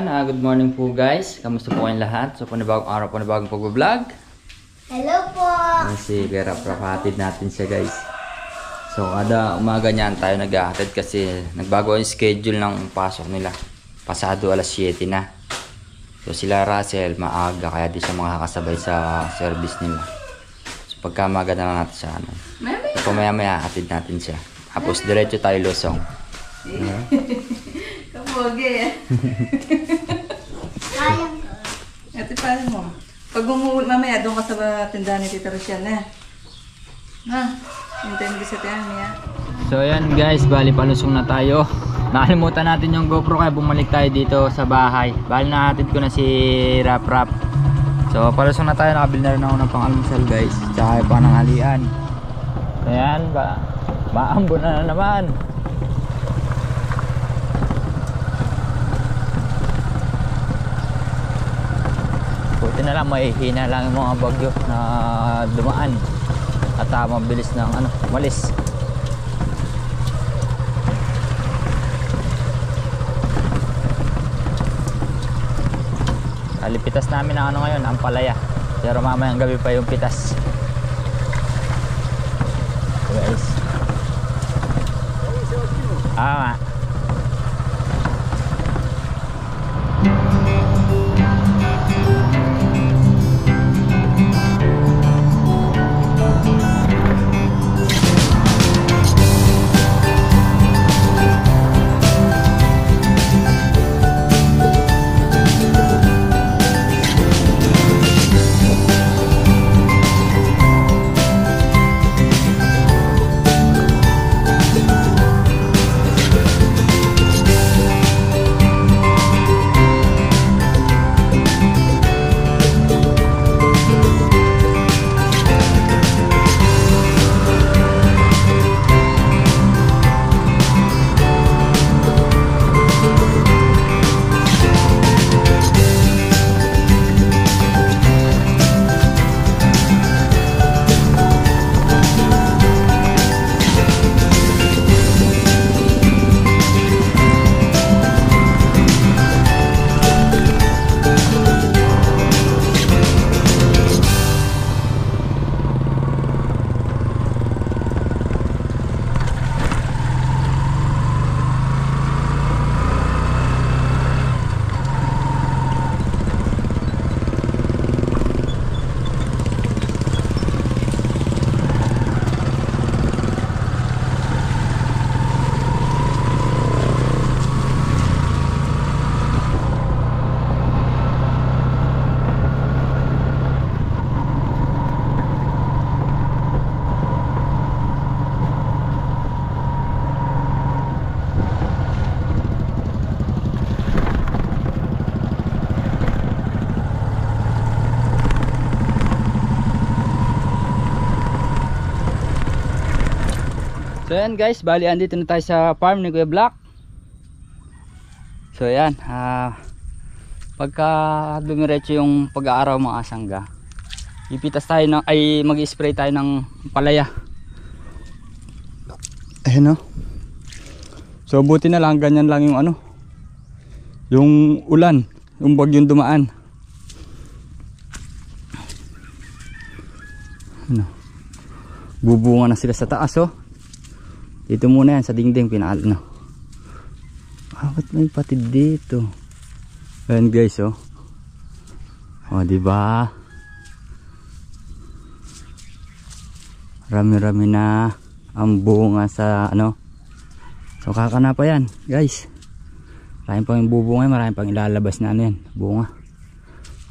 yan, good morning po guys. Kamusta po kayong lahat? So panibagong araw, panibagong pag-vlog. Hello po! Si Vera Prafatid natin siya guys. So kada umaga niyan tayo nag-ahatid kasi nagbago yung schedule ng pasok nila. Pasado alas 7 na. So sila Russell maaga kaya di siya makakasabay sa service nila. So pagkamaga na lang natin siya ano. So maya hatid natin siya. Tapos diretso tayo Losong. Kapogi eh. Sayang ko. Ito paano mo? Pag mamaya doon ka sa tindahan ni Tita Rochelle na. Ha? Hintayin mo sa tiyan niya. So ayan guys, bali palusong na tayo. Nakalimutan natin yung GoPro kaya bumalik tayo dito sa bahay. Bali nahatid ko na si Rap. So palusong na tayo, nakabili na rin ako ng pang-almusal guys. Tsaka yung pananghalian. So ayan, maambon na naman. Buti na lang mahihina lang yung mga bagyo na dumaan at mabilis ng umalis. Alipitas namin ang ngayon, ang palaya. Pero mamayang gabi pa yung pitas. Guys. Ah, so yan guys, bali andito na tayo sa farm ni Kuya Black. So yan, pagka dumiretso yung pag-aaraw mga asangga, ipitas tayo ng, ay mag-spray tayo ng palaya. Ayan o. So buti na lang, ganyan lang yung yung ulan, yung bagyong dumaan. Bubunga na sila sa taas oh. Dito muna yan sa dingding ba't may patid dito? Ayan guys oh. Diba? Rami-rami na ang bunga sa So kakana pa yan guys. Marami pang yung bubunga, marami pang ilalabas na yan, bunga.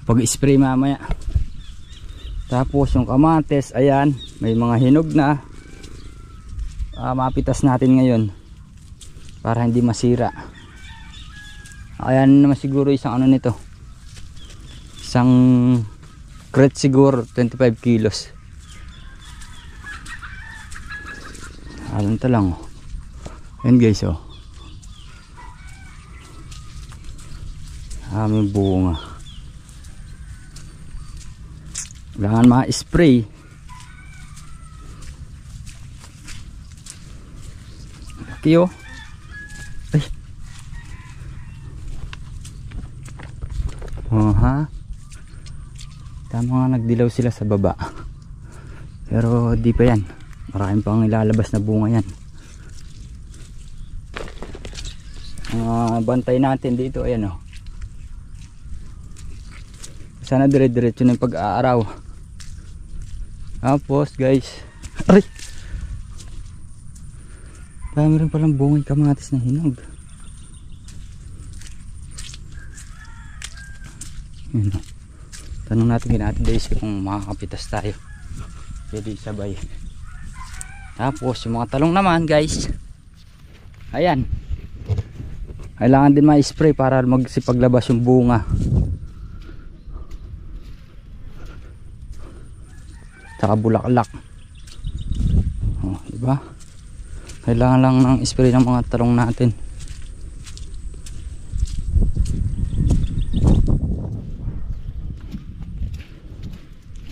Pag-spray mamaya. Tapos yung kamates, ayan, may mga hinog na. Mapitas natin ngayon para hindi masira. Ayan naman siguro isang nito, isang crate siguro 25 kilos. Alam ito lang oh. Ayan guys oh, may bunga. Kailangan ma-spray. Laki oh. Ay. Oh, ha? Tama nga, nagdilaw sila sa baba. Pero di pa yan. Maraming pang ilalabas na bunga yan. Bantay natin dito. Ayan o. Sana dire-diretso na yung pag-aaraw. Tapos guys. Aray! Dami rin palang bunga yung kamatis na hinog. Ayan o. Tanong natin kina Ate Daisy kung makakapitas tayo. Pwede sabay. Tapos yung mga talong naman guys, ayan, kailangan din ma-spray para magsipaglabas yung bunga. Tsaka bulaklak. Oh, diba? Kailangan lang ng spray ng mga talong natin.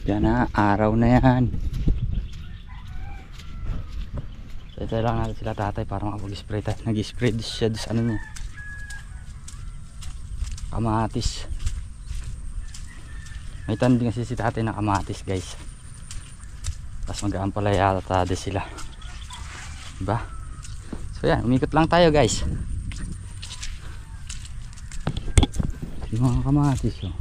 Yan na, araw na yan. Ito lang natin sila tatay para makapag-spray tayo. Nag-spray siya doon sa ano niya, kamatis. May tanding kasi si tatay na kamatis guys. Tapos mag-aampalaya tatay sila, diba? So yan, umikot lang tayo guys. Yung mga kamatis oh.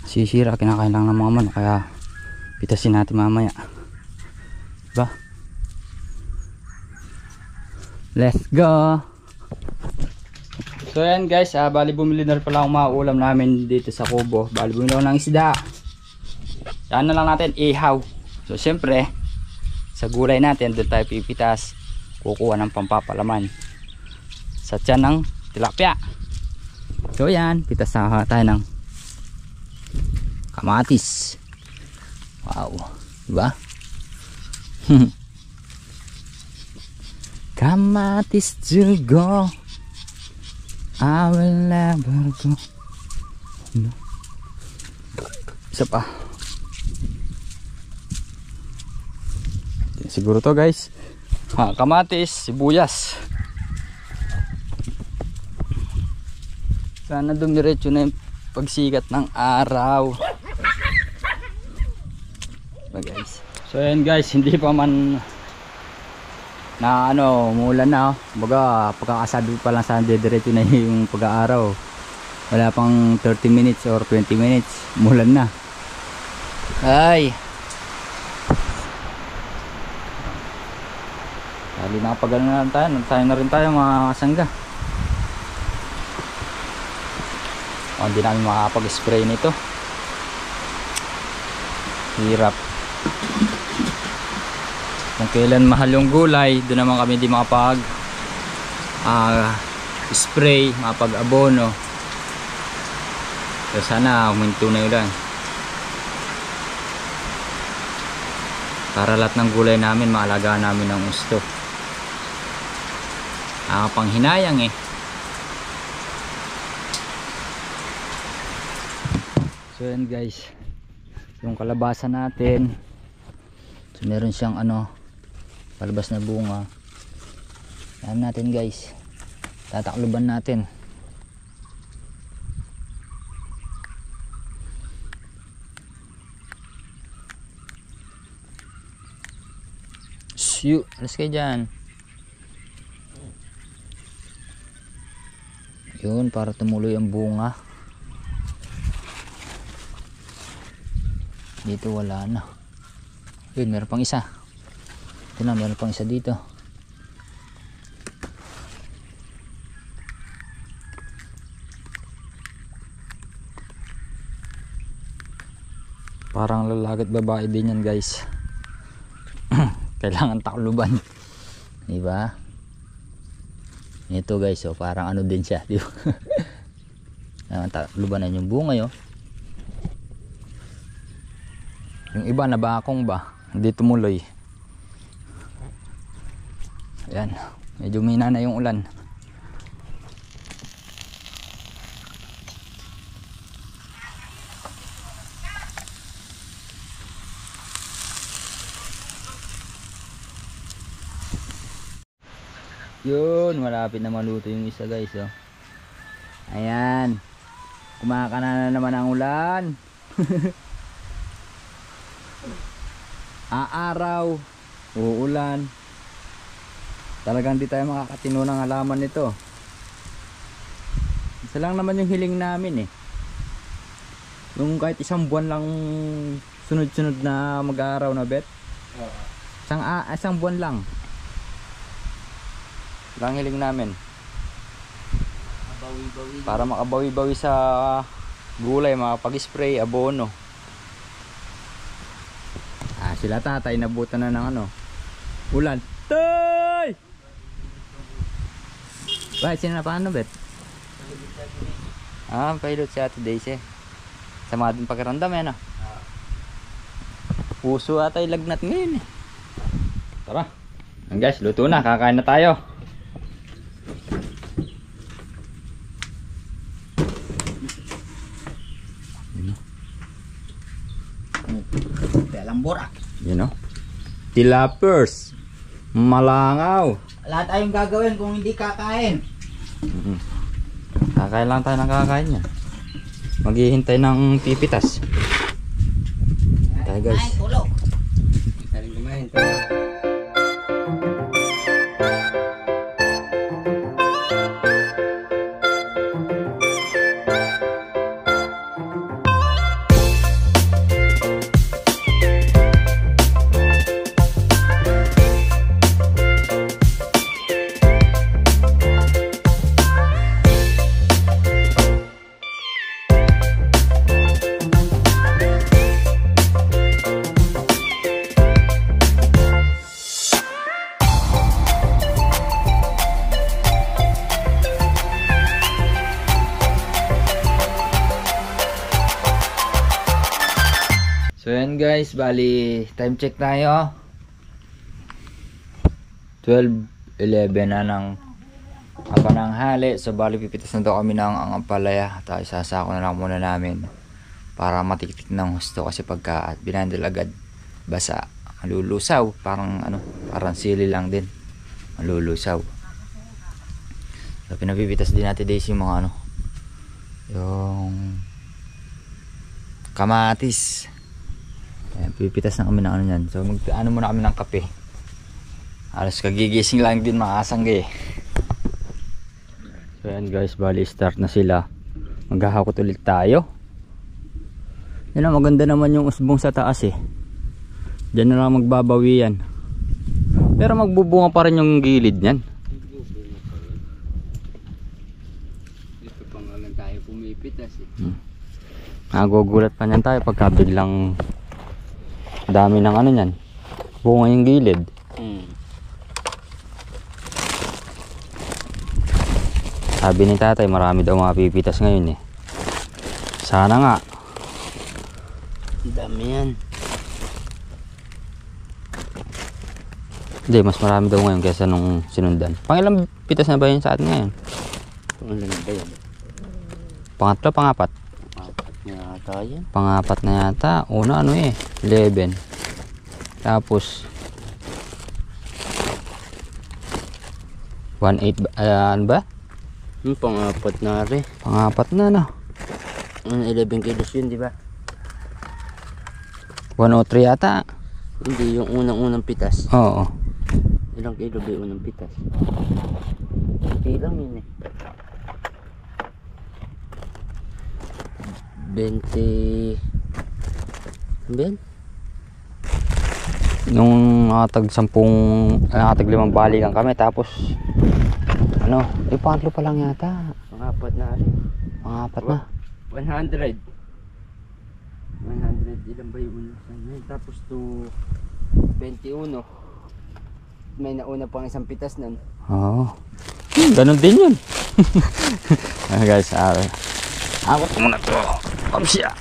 Sisira, kinakain lang ng mga manok, kaya pitasin natin mamaya, diba? Let's go. So yan guys, bali bumili na rin pala akong mga ulam namin dito sa kubo. Bali bumili ako ng isda. Yan na lang natin, ihaw. So siyempre sa gulay natin doon tayo pipitas, kukuha ng pampapalaman sa tiyan ng tilapia. So yan, pitas na tayo ng kamatis. Wow, diba? Kamatis to go, I will never go. Isa pa. Siguro to guys. Kamatis, sibuyas. Sana dumiretso na yung pagsikat ng araw. Guys. So ayan guys, hindi pa man na umulan na. Baga pagkakasabi pa lang sana diretso na yung pag-aaraw. Wala pang 30 minutes or 20 minutes, umulan na. Ay. Dali nakapagano na tayo, nagtayo na rin tayo mga kasangga. Hindi namin makakapag-spray nito. Hirap. Kung kailan mahal yung gulay, doon naman kami di makapag spray, makapag abono. So sana huminto na yun, para lahat ng gulay namin maalagaan namin ng gusto. Panghinayang eh. So yan guys, yung kalabasa natin. So meron siyang palabas na bunga. Ayan natin guys, tatakluban natin. Shoo, alas kayo dyan. Yun, para tumuloy ang bunga. Dito wala na. Yun, meron pang isa. Ito na, meron pang isa dito. Parang lalagat babae din yan guys. Kailangan takluban, diba? Ito guys, oh, parang din siya, diba? Taklubanan yung bunga yun. Yung iba nabakong ba, hindi tumuloy. Ayan, medyo mina na yung ulan. Yun, malapit na maluto yung isa guys, oh. Ayan. Kumakana na naman ang ulan. Aaraw, uulan. Talagang di tayo makakatino ng halaman nito. Isa lang naman yung hiling namin eh. Yung kahit isang buwan lang sunod-sunod na mag-aaraw na bet. Isang buwan lang. Lang hiling namin. Para makabawi-bawi sa gulay, makapag-spray, abono. Sila tatay nabutan na ng ano, ulan. Tay! Bakit sino na paano bet? Pilot si Ate Daisy. Sama din pakiramdam yan ah. Puso ata yung lagnat ngayon eh. Tara. Yan guys, luto na. Kakain na tayo. Lambora. You know? Tilapers. Malangaw. Lahat tayong gagawin kung hindi kakain. Kakain lang tayo ng kakain niya. Maghihintay ng pipitas. Tayo guys. Ay, tulog. Taring kumain. So yan guys, bali time check tayo. 12:11 na ng pananghali. So bali pipitas na daw kami ng ampalaya. Tayo sasako na lang muna namin para matiktik ng husto kasi pagka binandal agad basa, malulusaw. Parang ano, parang sili lang din. Malulusaw. So pinapipitas din natin Daisy yung mga ano, yung kamatis. Ayan, pipitas na kami ng ano yan. So ano muna kami ng kape. Alas kagigising lang din makasangge. So yan guys, bali start na sila. Maghahakot ulit tayo. Yan ang maganda naman yung usbong sa taas eh. Diyan na lang magbabawi yan. Pero magbubunga pa rin yung gilid niyan. Dito pa nga lang tayo pumipitas eh. Nagugulat pa niyan tayo pagka biglang dami ng ano niyan. Bunga yung gilid. Sabi ni tatay marami daw mga pipitas ngayon eh. Sana nga. Dami yan. Hindi, mas marami daw ngayon kaysa nung sinundan. Pangilang pitas na ba yun sa atin ngayon? Pangalan ba yan? Pangatlo, pangapat? Apat na yata yan. Pangapat na yata. Una ano eh, 11. Tapos 1.8 ano ba? Pangapat na rin. Pangapat na no. 11 kilos yun, di ba? 103 yata. Hindi, yung unang-unang pitas. Oo. Ilang kilo ba yung unang pitas? Ilang yun eh. 20... Ben? Nung nakatag 5 balikan kami tapos ano, pangatlo pa lang yata. Pangapat na rin. Pangapat na. 100. 100 ilan ba yung una? Tapos to 21. May nauna pang isang pitas nun. Oo. Ganun din yun. Guys, ako muna to. Kamsya.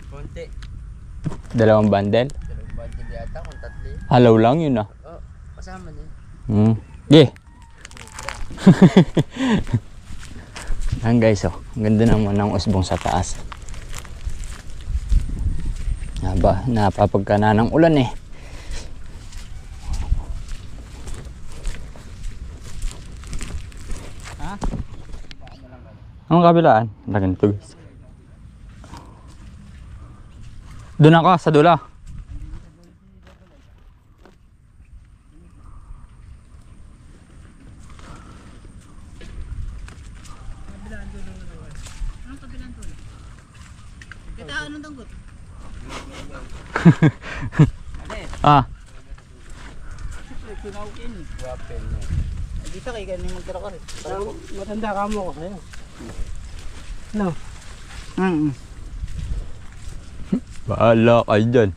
Konti. 2 bundle. Dalawang bundle yata kung tatlo. Halaw lang yun ah. Oh, kasama na. Yeah. Ayan guys, oh. Ang ganda naman ng usbong sa taas. Napapagkana ng ulan eh. Anong kabilaan? Lagyan ito guys. Doon ako sa dula. Ah. Dito kayo ganun magtira ka rin. Matanda ka mo ko sa'yo. No? Bahala kayo dyan.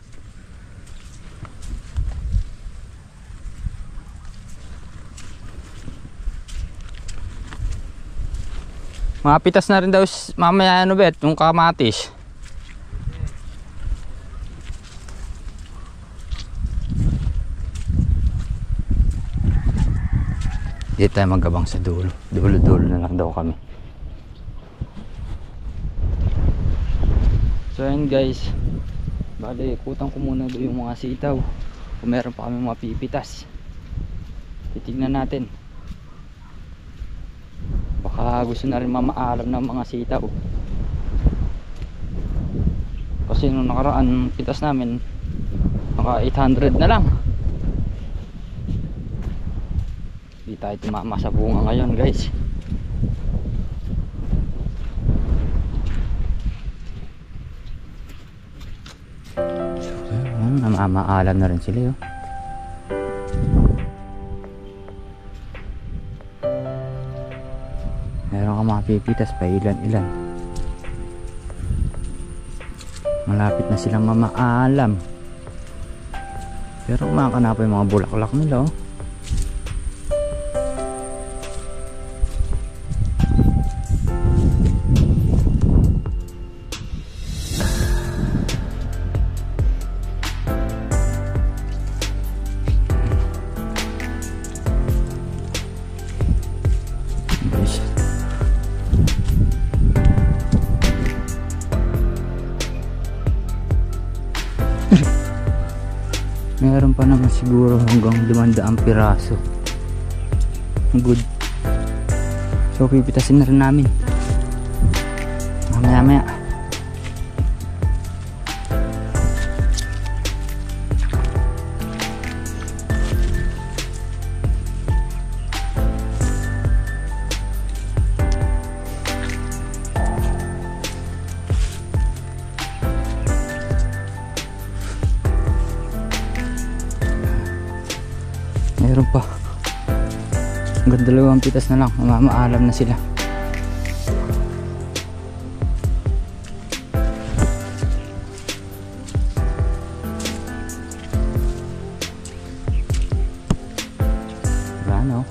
Mapitas na rin daw mamaya ano bet, yung kamatis. Hindi tayo magabang sa dulo. Dulo-dulo na lang daw kami. So ayun guys. Bale, ikutan ko muna doon yung mga sitaw. Kung meron pa kami mga pipitas. Titignan natin. Baka gusto na rin mamaalam ng mga sitaw. Kasi nung nakaraan pitas namin, naka 800 na lang. Hindi tayo tumama sa bunga ngayon guys. Namamaalam na rin sila yun. Meron ka mapipitas pa ilan-ilan. Malapit na silang mamaalam. Pero kumakana pa yung mga bulaklak nila oh. Meron pa naman siguro hanggang 500 piraso. Good. So pipitasin na rin namin mamaya. Meron pa. Hanggang 2 pitas na lang. Mamaalam na sila. Wala na oh.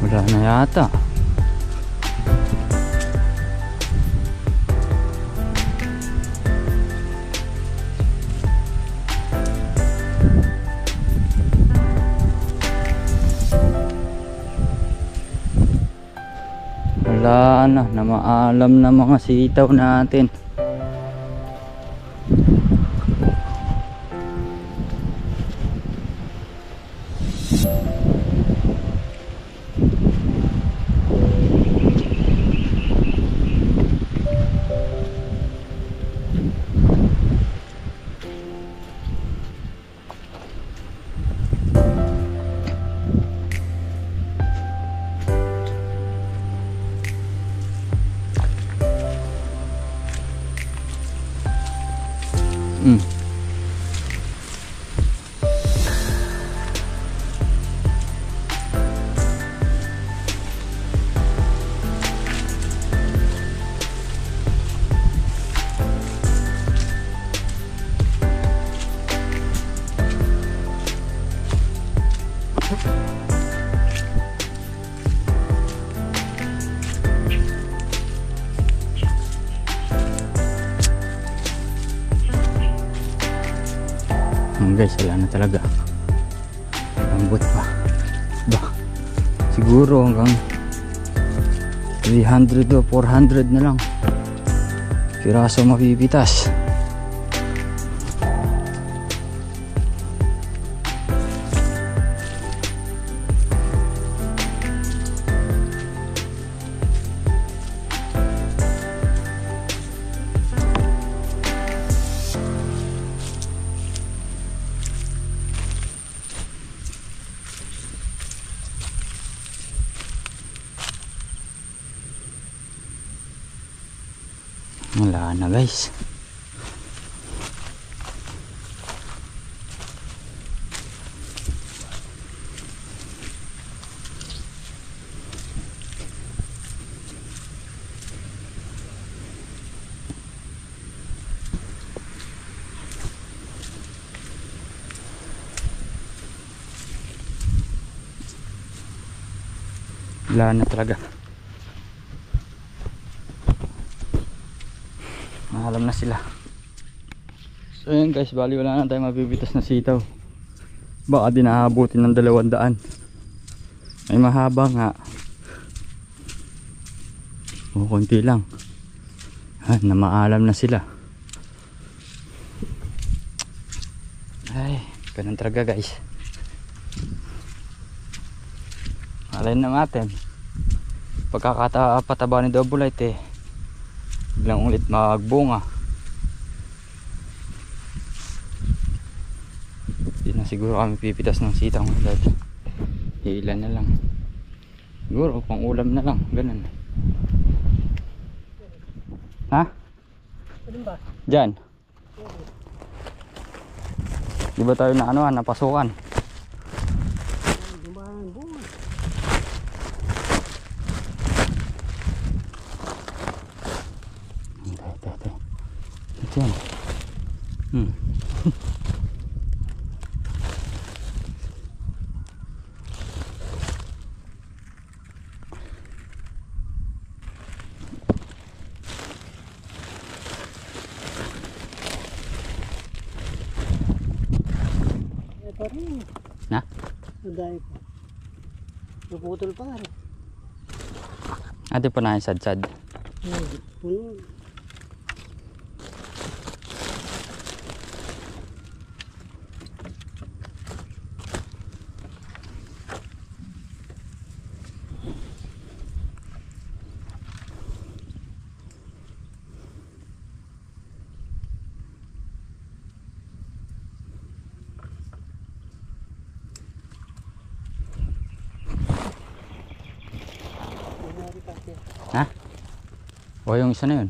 Wala na yata. Wala na, namaalam na mga sitaw natin. Ayan guys, wala na talaga. Lambot pa. Ba, siguro hanggang 300 o 400 na lang piraso mapipitas. Wala na guys. Wala na talaga. Alam na sila. So yun guys, bali wala na tayo mabibitas na sitaw. Baka din naabutin ng 200. Ay mahaba nga. O konti lang. Na maalam na sila. Ay, ganun talaga guys. Alayin na natin. Pagkakataba ni Double Light biglang ulit magbunga. Hindi na siguro kami pipitas ng sitaw dahil ilan na lang. Siguro pang ulam na lang, ganun. Ha? Diyan. Di ba tayo na napasukan? Yan. Na? Naday pa. Naputol pa nga rin. Ate pa na yung sad-sad. Puno. Ha? O yung isa na yun.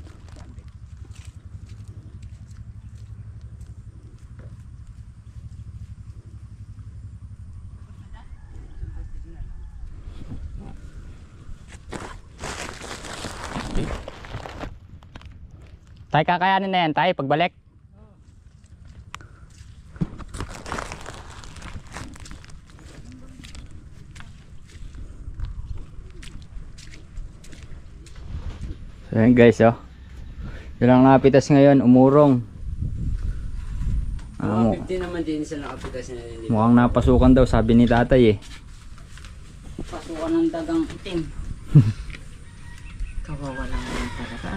Tay, kakayanin na yan tay pagbalik. So yun guys, yun lang napitas ngayon, umurong. Mga 50 naman din sa nakapitas na nililipat. Mukhang napasukan daw, sabi ni tatay Pasukan ng dagang itim. Kawawa lang naman talaga.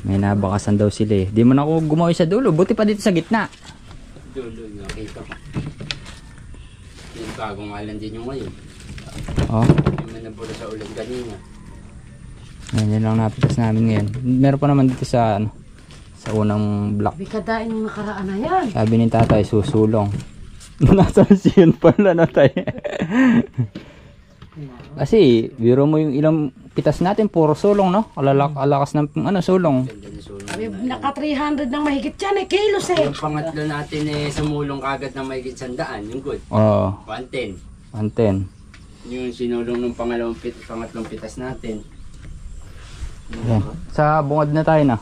May nabakasan daw sila Di mo na ako gumawa sa dulo, buti pa dito sa gitna. Dulo, nakita ko. Yung bagong alan din yung ngayon. Oh. Yung manabula sa ulan kanina. Yan lang napitas namin ngayon. Meron pa naman dito sa sa unang block. Bikadain yung nakaraan na yan. Sabi ni tatay, susulong. Nasa siyon pala na tayo. Kasi, biro mo yung ilang pitas natin, puro sulong, no? Alakas ng sulong. Naka 300 ng mahigit yan kilos Yung pangatlo natin sumulong kagad ng mahigit 100, yung good. Oo. 110. 110. Yung sinulong ng pangatlong pitas natin. Okay. Sa bungad na tayo na.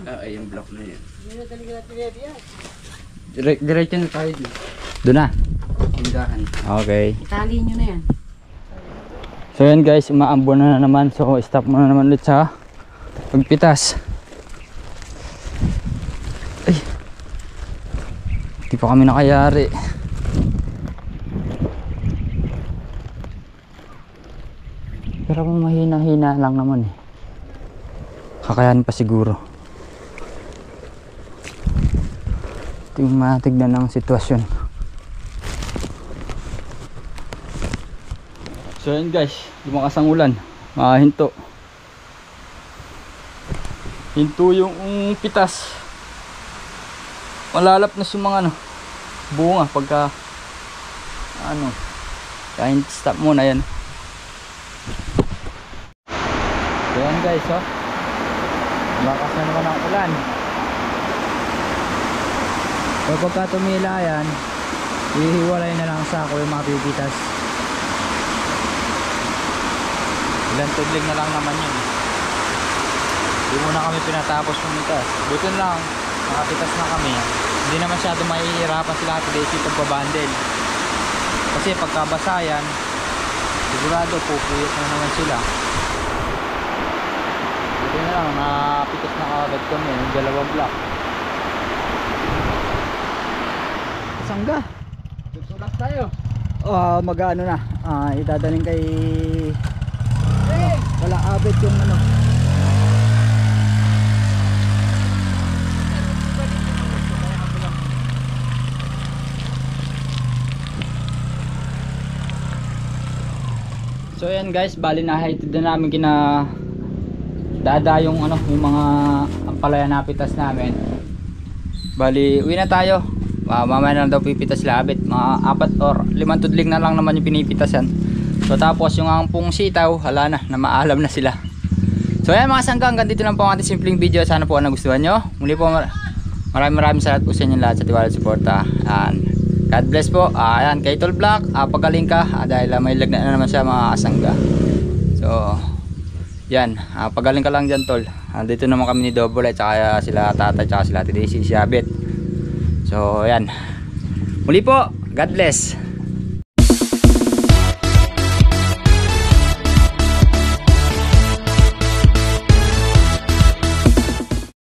Ay, yung block na yan. Diretso na tayo dito. Doon na. Tindahan. Okay. Itali nyo na yan. So yan guys, umaambon na naman. So stop muna naman ulit sa pagpitas. Ay. Di pa kami nakayari. Pero kung mahina-hina lang naman eh, kakayanin pa siguro. Ito yung matignan ng sitwasyon. So yun guys, lumakas ang ulan, hinto. Hinto yung pitas. Malalap na yung mga bunga pagka kaya stop muna yan. So yan guys, lumakas na naman ang ulan. So pagka tumila yan, ihiwalay na lang sa ako yung mga pipitas. Ilan tudling na lang naman yun. Hindi muna kami pinatapos yung pitas. Buti lang, nakapitas na kami. Hindi na masyado mahihirapan sila at Daisy pagbabandel. Kasi pagkabasa yan, sigurado pupuyot na naman sila. Buti na lang, napitas na agad kami yung dalawang block. Sangga. Susulas tayo. Mag-ano na, idadaling kay wala abet yung So yan guys, bali na hatid na namin kina Dada yung yung mga ampalaya na pitas namin. Bali uwi na tayo. Mamaya na lang daw pipitas sila abet, mga 4 or 5 tudling na lang naman yung pinipitasan. So tapos yung ampung sitaw, hala na maalam na sila. So ayan mga sangga, hanggang dito lang po ang ating simpleng video. Sana po nagustuhan nyo. Muli po maraming salamat po sa inyo lahat sa tiwala at suporta. And God bless po. Ayan kay Tol Black, pagaling ka dahil may lagna na naman siya mga sangga. So yan, pagaling ka lang dyan Tol. Dito naman kami ni Double at saka sila Tata at saka sila Daisy, si Abet. So yan, muli po, God bless.